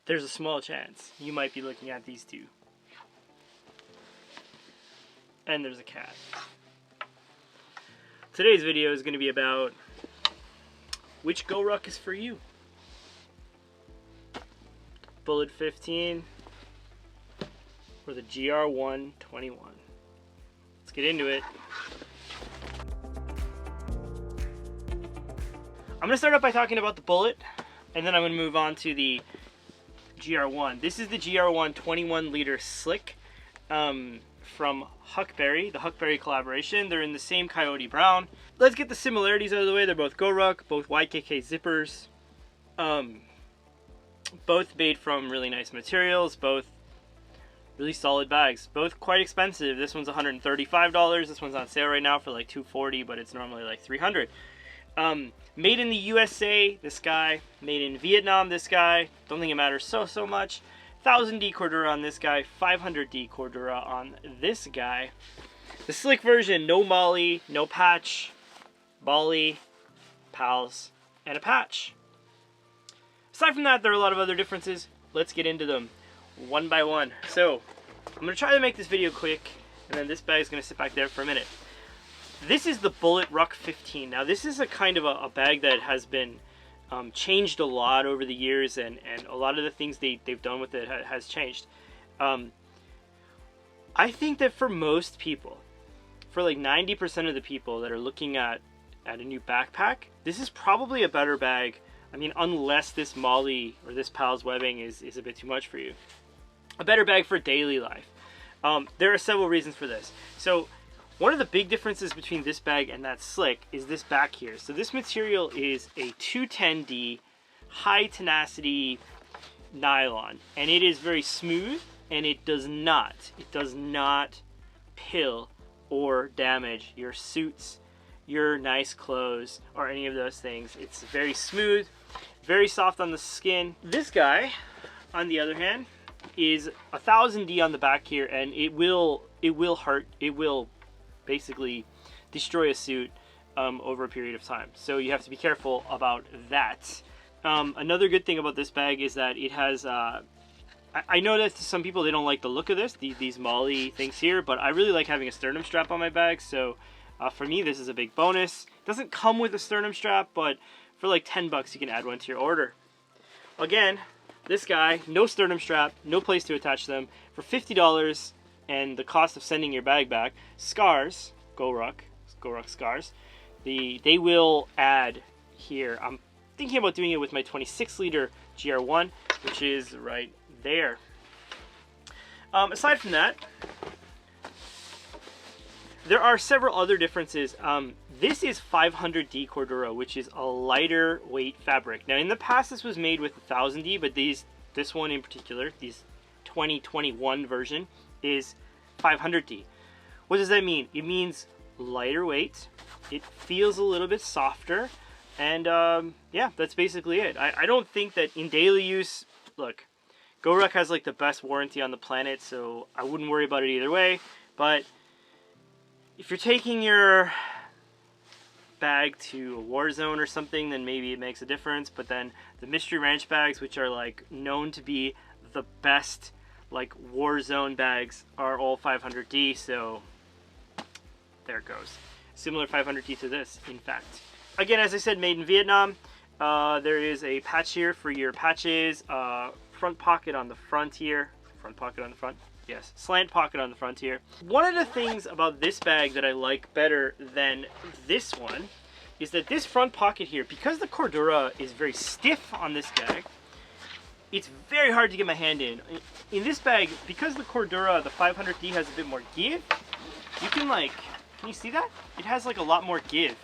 there's a small chance you might be looking at these two. And there's a cat. Today's video is going to be about which Goruck is for you. Bullet 15 or the GR1 21. Let's get into it. I'm going to start out by talking about the Bullet, and then I'm going to move on to the GR1. This is the GR1 21 liter Slick from Huckberry, the Huckberry collaboration. They're in the same coyote brown. Let's get the similarities out of the way. They're both Goruck, both YKK zippers, both made from really nice materials, both really solid bags, both quite expensive. This one's $135. This one's on sale right now for like $240, but it's normally like $300. Made in the USA, this guy. Made in Vietnam, this guy. Don't think it matters so much. 1000D Cordura on this guy. 500D Cordura on this guy. The Slick version, no molly, no patch, molly, pals, and a patch. Aside from that, there are a lot of other differences. Let's get into them one by one. So, I'm going to try to make this video quick, and then this bag is going to sit back there for a minute. This is the Bullet Ruck 15. Now this is a kind of a bag that has been changed a lot over the years, and a lot of the things they've done with it has changed. I think that for most people, for like 90% of the people that are looking at a new backpack, this is probably a better bag. I mean, unless this molly or this Pals webbing is a bit too much for you. A better bag for daily life. There are several reasons for this. So, one of the big differences between this bag and that Slick is this back here. So this material is a 210D high tenacity nylon, and it is very smooth, and it does not pill or damage your suits, your nice clothes, or any of those things. It's very smooth, very soft on the skin. This guy, on the other hand, is 1000D on the back here, and it will basically destroy a suit over a period of time. So you have to be careful about that. Another good thing about this bag is that it has, I know that some people, they don't like the look of this, these molly things here, but I really like having a sternum strap on my bag, so for me this is a big bonus. It doesn't come with a sternum strap, but for like 10 bucks you can add one to your order. Again, this guy, no sternum strap, no place to attach them, for $50, and the cost of sending your bag back. Scars, Goruck scars, they will add here. I'm thinking about doing it with my 26 liter GR1, which is right there. Aside from that, there are several other differences. This is 500D Cordura, which is a lighter weight fabric. Now in the past this was made with 1000D, but this one in particular, these 2021 version, is 500D. What does that mean? It means lighter weight, it feels a little bit softer, and yeah, that's basically it. I don't think that in daily use, look, Goruck has like the best warranty on the planet, so I wouldn't worry about it either way, but if you're taking your bag to a war zone or something, then maybe it makes a difference. But then the Mystery Ranch bags, which are like known to be the best like war zone bags, are all 500D, so there it goes. Similar 500D to this, in fact. Again, as I said, made in Vietnam. There is a patch here for your patches, front pocket on the front here, yes, slant pocket on the front here. One of the things about this bag that I like better than this one is that this front pocket here, because the Cordura is very stiff on this bag, it's very hard to get my hand in. In this bag, because the Cordura, the 500D, has a bit more give, you can like, can you see that? It has like a lot more give.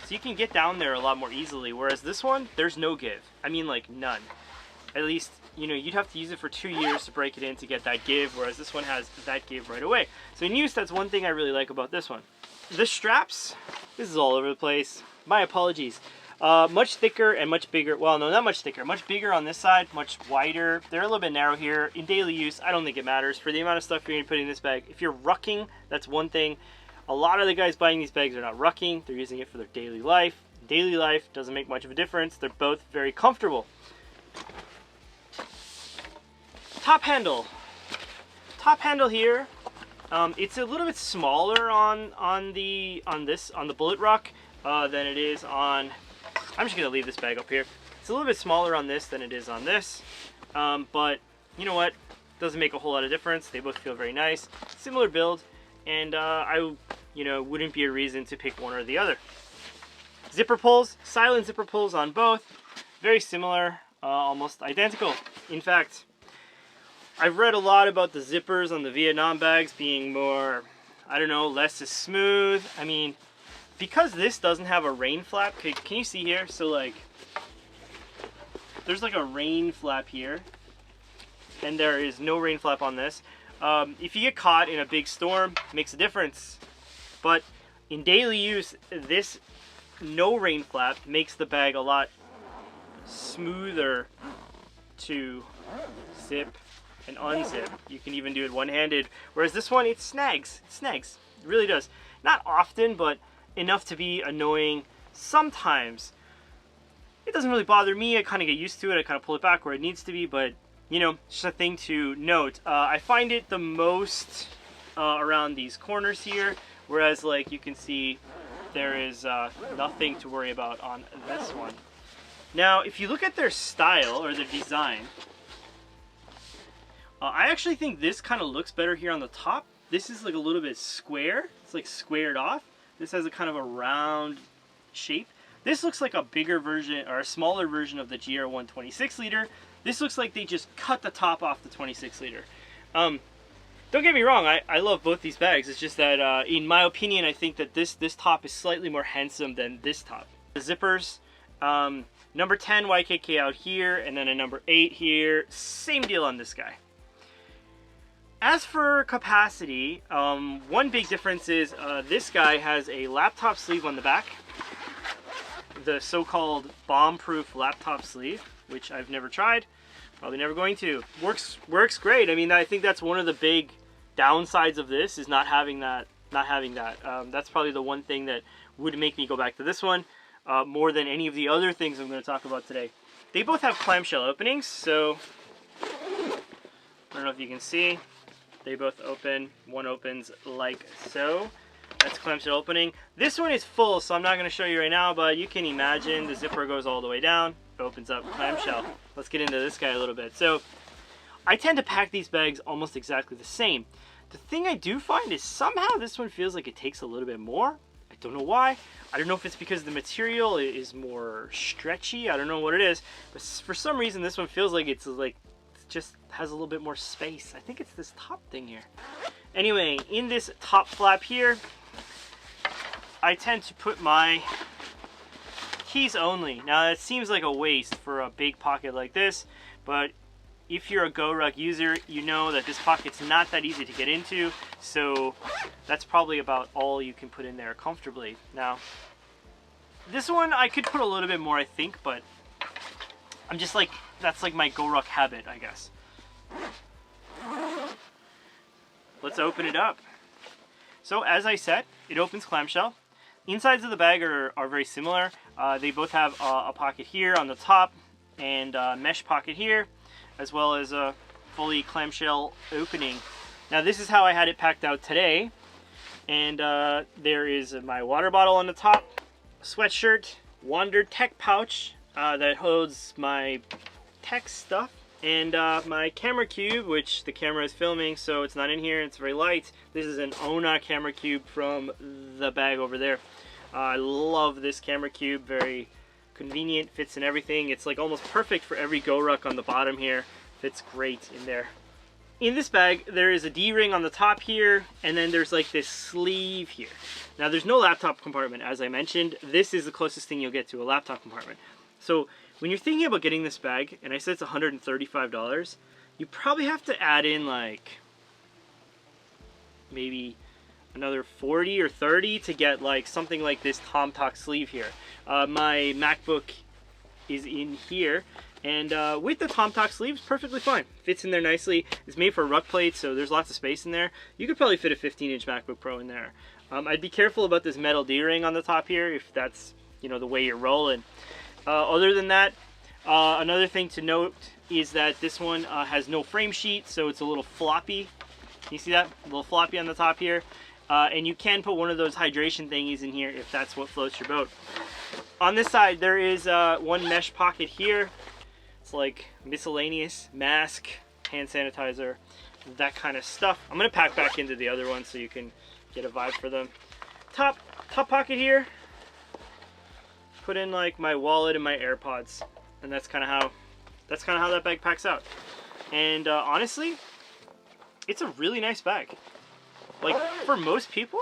So you can get down there a lot more easily, whereas this one, there's no give. I mean like none. At least, you know, you'd have to use it for 2 years to break it in to get that give, whereas this one has that give right away. So in use, that's one thing I really like about this one. The straps, this is all over the place. My apologies. Much thicker and much bigger. Well, no, not much thicker. Much bigger on this side, much wider. They're a little bit narrow here. In daily use, I don't think it matters. For the amount of stuff you're going to put in this bag, if you're rucking, that's one thing. A lot of the guys buying these bags are not rucking. They're using it for their daily life. Daily life doesn't make much of a difference. They're both very comfortable. Top handle. Top handle here. It's a little bit smaller on the Bullet Ruck than it is on. I'm just gonna leave this bag up here. It's a little bit smaller on this than it is on this, but you know what? Doesn't make a whole lot of difference. They both feel very nice, similar build, and wouldn't be a reason to pick one or the other. Zipper pulls, silent zipper pulls on both, very similar, almost identical. In fact, I've read a lot about the zippers on the Vietnam bags being more, I don't know, less smooth. I mean, because this doesn't have a rain flap, can you see here? So like, there's like a rain flap here, and there is no rain flap on this. If you get caught in a big storm, it makes a difference. But in daily use, this no rain flap makes the bag a lot smoother to zip and unzip. You can even do it one-handed, whereas this one, it snags. It snags. It really does. Not often, but enough to be annoying sometimes. It doesn't really bother me. I kind of get used to it. I kind of pull it back where it needs to be, but you know, just a thing to note. I find it the most around these corners here, whereas like you can see there is nothing to worry about on this one. Now, if you look at their style or their design, I actually think this kind of looks better here on the top. This is like a little bit square. It's like squared off. This has a kind of a round shape. This looks like a bigger version or a smaller version of the GR1 26 liter. This looks like they just cut the top off the 26 liter. Don't get me wrong, I love both these bags. It's just that in my opinion, I think that this top is slightly more handsome than this top. The zippers, number 10 YKK out here, and then a number 8 here. Same deal on this guy. As for capacity, one big difference is this guy has a laptop sleeve on the back. The so-called bomb-proof laptop sleeve, which I've never tried. Probably never going to. Works great. I mean, I think that's one of the big downsides of this is not having that. That's probably the one thing that would make me go back to this one more than any of the other things I'm going to talk about today. They both have clamshell openings, so I don't know if you can see. They both open. One opens like so. That's clamshell opening. This one is full, so I'm not going to show you right now, but you can imagine the zipper goes all the way down. It opens up clamshell. Let's get into this guy a little bit. So I tend to pack these bags almost exactly the same. The thing I do find is somehow this one feels like it takes a little bit more. I don't know why. I don't know if it's because the material is more stretchy. I don't know what it is, but for some reason this one feels like it's like just has a little bit more space. I think it's this top thing here. Anyway, in this top flap here, I tend to put my keys only. Now that seems like a waste for a big pocket like this, but if you're a Goruck user, you know that this pocket's not that easy to get into, so that's probably about all you can put in there comfortably. Now, this one I could put a little bit more, I think, but I'm just like, that's like my Goruck habit, I guess. Let's open it up. So as I said, it opens clamshell. Insides of the bag are very similar. They both have a pocket here on the top and a mesh pocket here, as well as a fully clamshell opening. Now this is how I had it packed out today. And there is my water bottle on the top, sweatshirt, Wander tech pouch that holds my tech stuff, and my camera cube, which the camera is filming, so it's not in here, it's very light. This is an Ona camera cube from the bag over there. I love this camera cube, very convenient, fits in everything. It's like almost perfect for every Goruck on the bottom here. Fits great in there. In this bag, there is a D-ring on the top here, and then there's like this sleeve here. Now there's no laptop compartment, as I mentioned. This is the closest thing you'll get to a laptop compartment. So when you're thinking about getting this bag, and I said it's $135, you probably have to add in like maybe another 40 or 30 to get like something like this Tomtoc sleeve here. My MacBook is in here, and with the Tomtoc sleeves, perfectly fine. Fits in there nicely. It's made for ruck plates, so there's lots of space in there. You could probably fit a 15-inch MacBook Pro in there. I'd be careful about this metal D-ring on the top here if that's, you know, the way you're rolling. Other than that, another thing to note is that this one has no frame sheet, so it's a little floppy. You see that? A little floppy on the top here. And you can put one of those hydration thingies in here if that's what floats your boat. On this side, there is one mesh pocket here. It's like miscellaneous, mask, hand sanitizer, that kind of stuff. I'm gonna pack back into the other one so you can get a vibe for them. Top pocket here. Put in like my wallet and my AirPods, and that's kind of how that bag packs out. And honestly, it's a really nice bag. Like, for most people,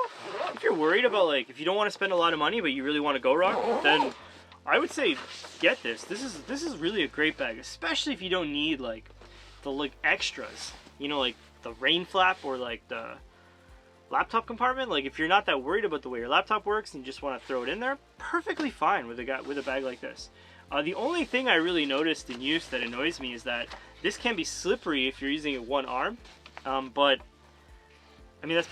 if you're worried about, like, if you don't want to spend a lot of money but you really want to Goruck, then I would say get this. This is really a great bag, especially if you don't need like the extras, you know, like the rain flap or like the laptop compartment. Like, if you're not that worried about the way your laptop works and you just want to throw it in there, perfectly fine with a bag like this. The only thing I really noticed in use that annoys me is that this can be slippery if you're using it one arm, but I mean, that's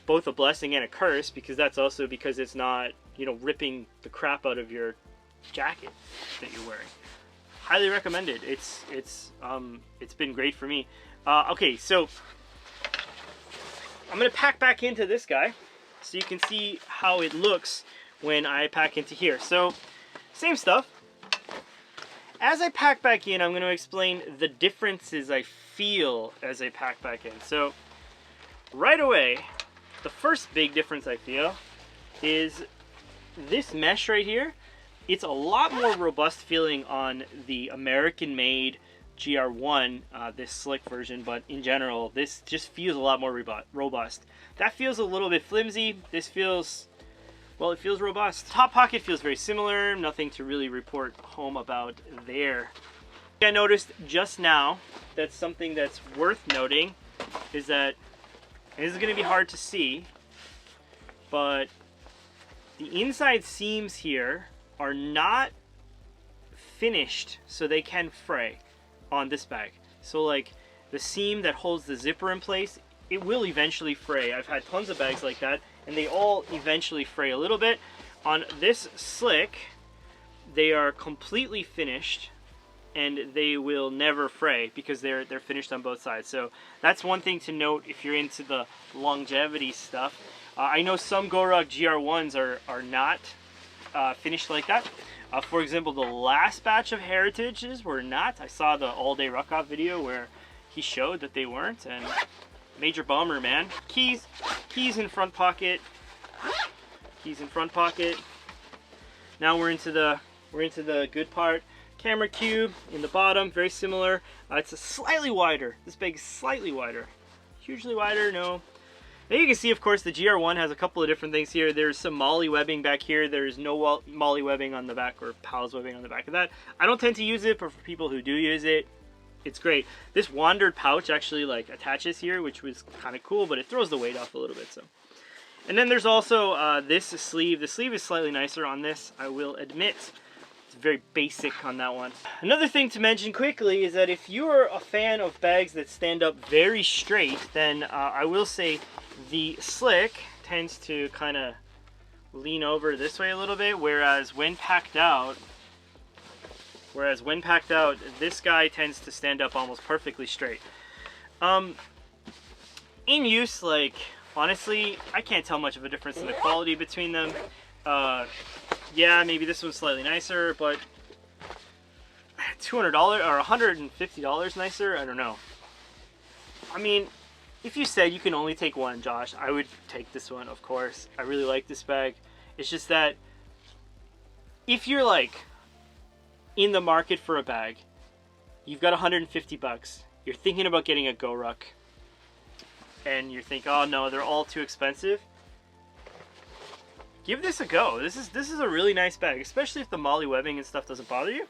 both a blessing and a curse, because that's also because it's not, you know, ripping the crap out of your jacket that you're wearing. Highly recommended. It's been great for me. Okay, so I'm gonna pack back into this guy so you can see how it looks when I pack into here. So same stuff. As I pack back in, I'm going to explain the differences I feel as I pack back in. So right away, the first big difference I feel is this mesh right here. It's a lot more robust feeling on the American-made GR1, this slick version, but in general, this just feels a lot more robust. That feels a little bit flimsy. This feels, well, it feels robust. Top pocket feels very similar. Nothing to really report home about there. I noticed just now that something that's worth noting is that, and this is going to be hard to see, but the inside seams here are not finished so they can fray on this bag. So like the seam that holds the zipper in place, it will eventually fray. I've had tons of bags like that and they all eventually fray a little bit. On this Slick, they are completely finished and they will never fray because they're finished on both sides. So that's one thing to note if you're into the longevity stuff. I know some Goruck GR1s are not finished like that. For example, the last batch of Heritages were not. I saw the all-day ruck-off video where he showed that they weren't, and major bummer, man. Keys in front pocket. Keys in front pocket. Now we're into the good part. Camera cube in the bottom, very similar. It's a slightly wider. This bag is slightly wider. Hugely wider, no. Now you can see, of course, the GR1 has a couple of different things here. There's some molly webbing back here. There's no molly webbing on the back, or pals webbing on the back of that. I don't tend to use it, but for people who do use it, it's great. This wandered pouch actually like attaches here, which was kind of cool, but it throws the weight off a little bit. So, and then there's also this sleeve. The sleeve is slightly nicer on this, I will admit. It's very basic on that one. Another thing to mention quickly is that if you're a fan of bags that stand up very straight, then I will say the Slick tends to kind of lean over this way a little bit, whereas when packed out, this guy tends to stand up almost perfectly straight. In use, like, honestly, I can't tell much of a difference in the quality between them. Yeah, maybe this one's slightly nicer, but $200 or $150 nicer? I don't know. I mean, if you said you can only take one, Josh, I would take this one, of course. I really like this bag. It's just that if you're like in the market for a bag, you've got 150 bucks, you're thinking about getting a Goruck, and you think, oh no, they're all too expensive, give this a go. This is a really nice bag, especially if the molly webbing and stuff doesn't bother you.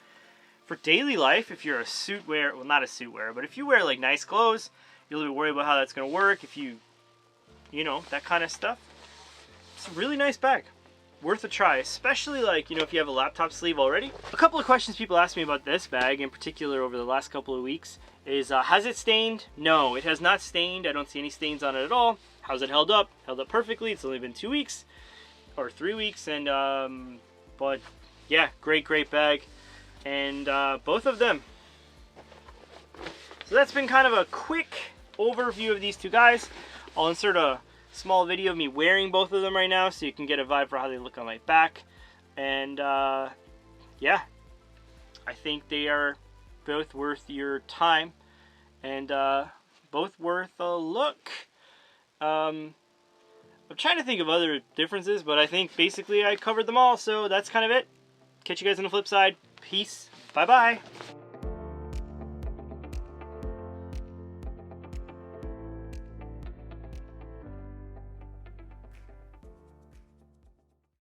For daily life, if you're a suit wearer, well, not a suit wearer, but if you wear like nice clothes, you'll be worried about how that's going to work. If you know, that kind of stuff. It's a really nice bag. Worth a try, especially like, you know, if you have a laptop sleeve already. A couple of questions people ask me about this bag in particular over the last couple of weeks is, has it stained? No, it has not stained. I don't see any stains on it at all. How's it held up? Held up perfectly. It's only been 2 weeks or 3 weeks, and but yeah, great bag. And both of them So that's been kind of a quick overview of these two guys. I'll insert a small video of me wearing both of them right now so you can get a vibe for how they look on my back. And yeah, I think they are both worth your time and both worth a look. I'm trying to think of other differences, but I think basically I covered them all, so that's kind of it. Catch you guys on the flip side. Peace. Bye-bye.